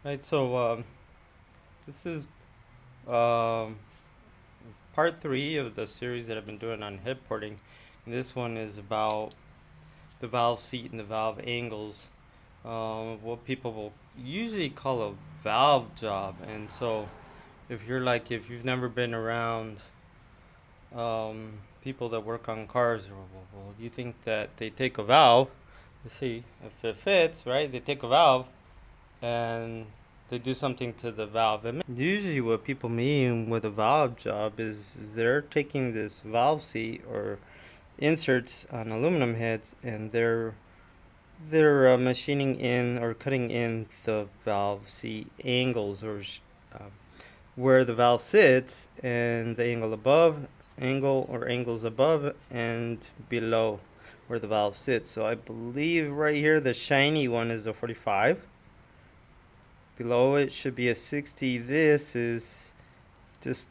Right, so this is um, part three of the series that I've been doing on head porting. And this one is about the valve seat and the valve angles, what people will usually call a valve job. And so, if you've never been around people that work on cars, well, you think that they take a valve, you see if it fits, right? They take a valve and they do something to the valve. And usually, what people mean with a valve job is they're taking this valve seat or inserts on aluminum heads, and they're machining in or cutting in the valve seat angles uh, where the valve sits and the angle or angles above and below where the valve sits. So I believe right here the shiny one is a 45. Below it should be a 60. This is just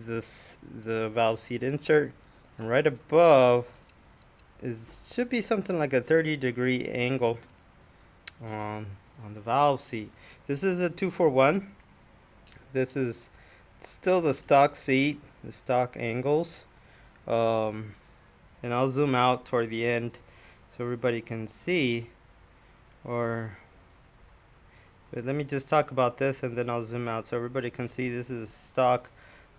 the valve seat insert, and right above is should be something like a 30-degree angle on on the valve seat. This is a 241. This is still the stock seat, the stock angles. Um, and I'll zoom out toward the end so everybody can see. Or but let me just talk about this and then I'll zoom out so everybody can see. This is stock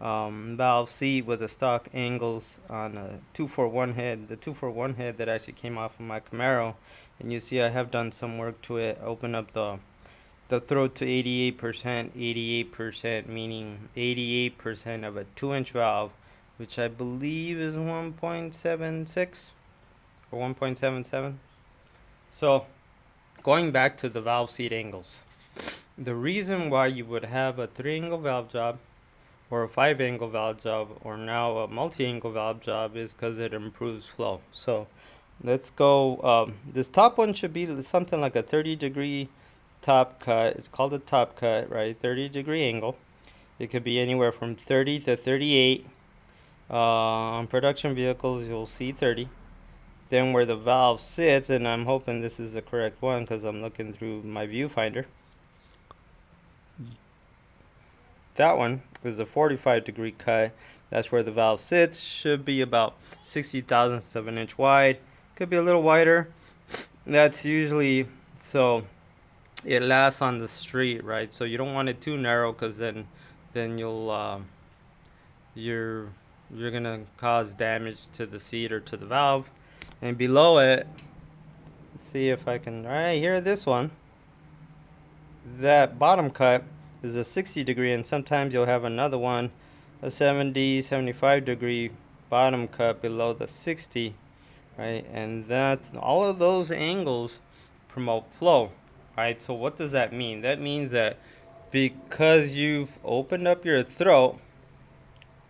valve seat with the stock angles on a 241 head. The 241 head that actually came off of my Camaro, and you see I have done some work to it. Open up the throat to 88%. 88% meaning 88% of a 2-inch valve, which I believe is 1.76 or 1.77. So going back to the valve seat angles, the reason why you would have a 3-angle valve job or a 5-angle valve job or now a multi-angle valve job is because it improves flow. So let's go. This top one should be something like a 30-degree top cut. It's called a top cut, right? 30-degree angle. It could be anywhere from 30 to 38. On production vehicles, you'll see 30. Then where the valve sits, and I'm hoping this is the correct one because I'm looking through my viewfinder. That one is a 45-degree cut. That's where the valve sits. Should be about 60 thousandths of an inch wide. Could be a little wider. That's usually so it lasts on the street, right? So you don't want it too narrow because then you're you're gonna cause damage to the seat or to the valve. And below it, let's see if I can. Right here, this one, that bottom cut is a 60-degree, and sometimes you'll have another one, a 70, 75-degree bottom cut below the 60, right? And that all of those angles promote flow, right? So what does that mean? That means that because you've opened up your throat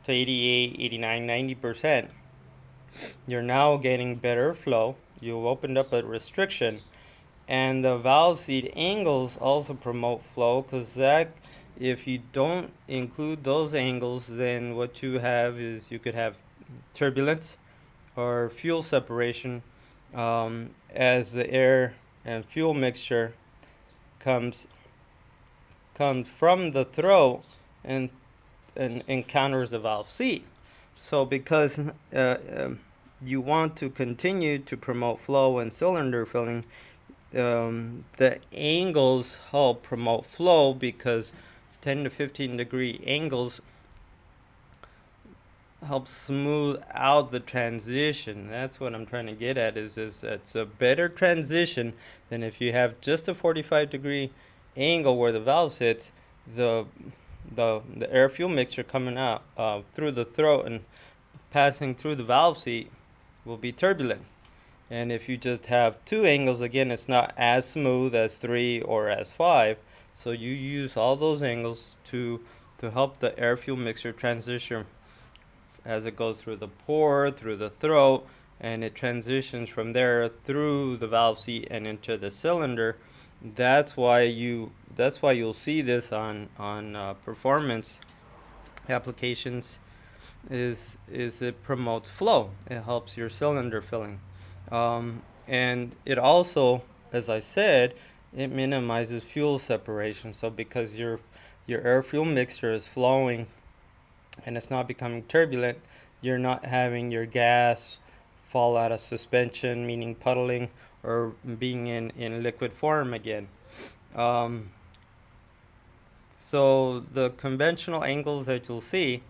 to 88, 89, 90%, you're now getting better flow. You've opened up a restriction, and the valve seat angles also promote flow because that if you don't include those angles, then what you have is you could have turbulence or fuel separation as the air and fuel mixture comes comes from the throat and encounters the valve seat. So because you want to continue to promote flow and cylinder filling, the angles help promote flow because 10 to 15-degree angles help smooth out the transition. That's what I'm trying to get at is it's a better transition than if you have just a 45-degree angle where the valve sits. The the air fuel mixture coming out through the throat and passing through the valve seat will be turbulent. And if you just have two angles, again, it's not as smooth as 3 or as 5. So you use all those angles to help the air fuel mixture transition as it goes through the pore, through the throat, and it transitions from there through the valve seat and into the cylinder. That's why you'll see this on performance applications is it promotes flow. It helps your cylinder filling, and it also, as I said, it minimizes fuel separation. So because your air fuel mixture is flowing and it's not becoming turbulent, you're not having your gas fall out of suspension, meaning puddling, or being in liquid form again. Um, so the conventional angles that you'll see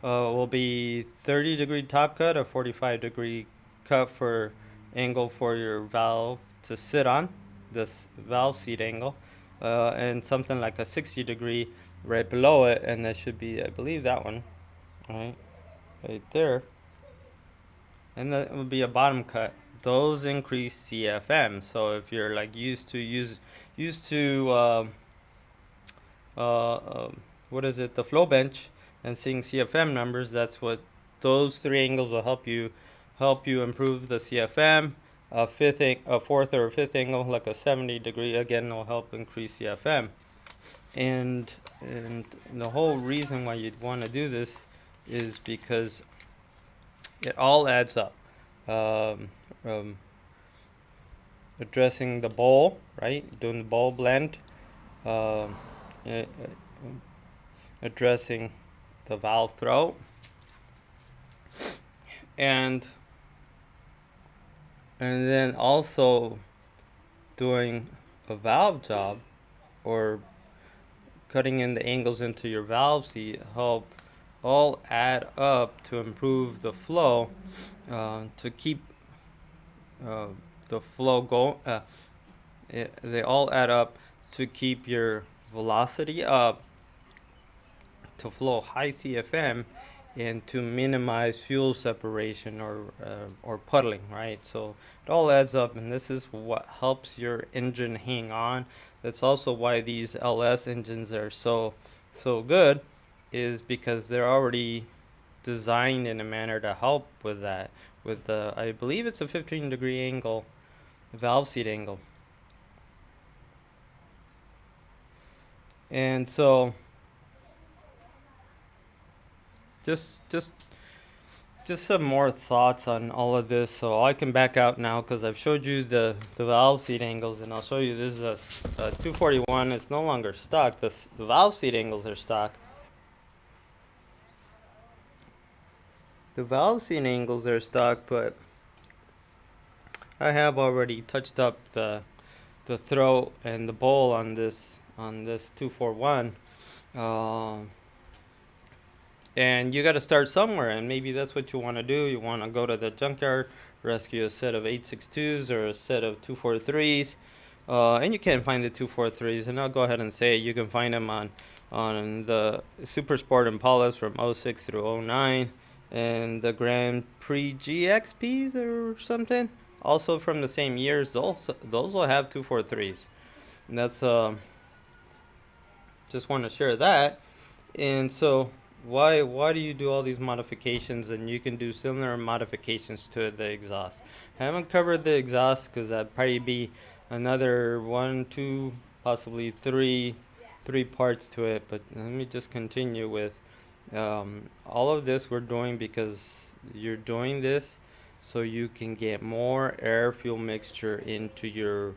will be 30-degree top cut, a 45-degree cut for angle for your valve to sit on, this valve seat angle, and something like a 60-degree right below it, and that should be, I believe, that one, right, right there, and that would be a bottom cut. Those increase CFM. So if you're like used to uh, uh, what is it, the flow bench, and seeing CFM numbers, that's what those three angles will help you improve the CFM. A fourth or a fifth angle, like a 70-degree, again, will help increase CFM. And the whole reason why you'd want to do this is because it all adds up. Um, um, Addressing the bowl, right? Doing the bowl blend. Um, uh, Addressing the valve throat, and then also doing a valve job, or cutting in the angles into your valve seat, help all add up to improve the flow, to keep uh, the flow going. They all add up to keep your velocity up, to flow high CFM, and to minimize fuel separation or puddling, right? So it all adds up, and this is what helps your engine hang on. That's also why these LS engines are so good, is because they're already designed in a manner to help with that. With the, I believe it's a 15-degree angle, valve seat angle, and so just some more thoughts on all of this. So I can back out now because I've showed you the valve seat angles, and I'll show you this is a 241. It's no longer stock. The valve seat angles are stock. The valve seat angles are stock, but I have already touched up the throat and the bowl on this 241. And you got to start somewhere, and maybe that's what you want to do. You want to go to the junkyard, rescue a set of 862s or a set of 243s, and you can't find the 243s. And I'll go ahead and say you can find them on the Super Sport Impalas from '06 through '09, and the Grand Prix GXPs or something, also from the same years. Those will have 243s. And that's just want to share that. And so why do you do all these modifications, and you can do similar modifications to the exhaust? I haven't covered the exhaust because that'd probably be another one, two, possibly three parts to it. But let me just continue with all of this we're doing because you're doing this so you can get more air fuel mixture into your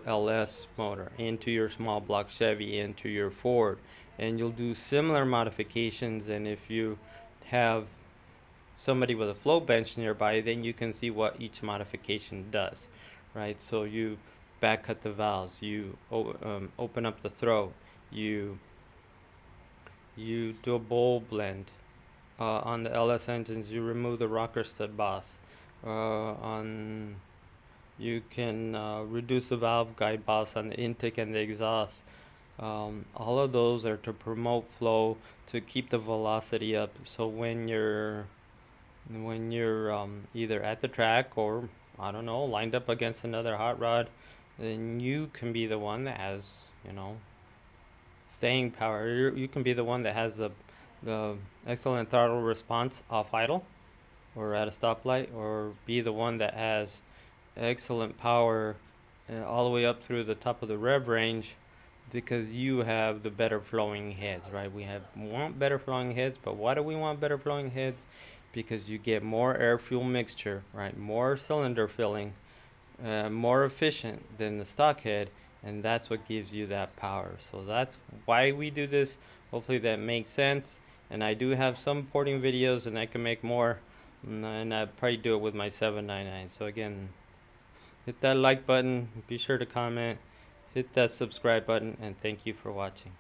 LS motor, into your small block Chevy, into your Ford, and you'll do similar modifications. And if you have somebody with a flow bench nearby, then you can see what each modification does, right? So you back cut the valves, you open up the throat, you do a bowl blend. On the LS engines, you remove the rocker stud boss. On You can reduce the valve guide boss on the intake and the exhaust. All of those are to promote flow, to keep the velocity up. So when you're either at the track or, I don't know, lined up against another hot rod, then you can be the one that has, staying power. You can be the one that has the excellent throttle response off idle or at a stoplight, or be the one that has excellent power all the way up through the top of the rev range, because you have the better flowing heads, right? Want better flowing heads, but why do we want better flowing heads? Because you get more air fuel mixture, right? More cylinder filling, more efficient than the stock head, and that's what gives you that power. So that's why we do this. Hopefully that makes sense. And I do have some porting videos, and I can make more, and I probably do it with my 799. So again, hit that like button, be sure to comment, hit that subscribe button, and thank you for watching.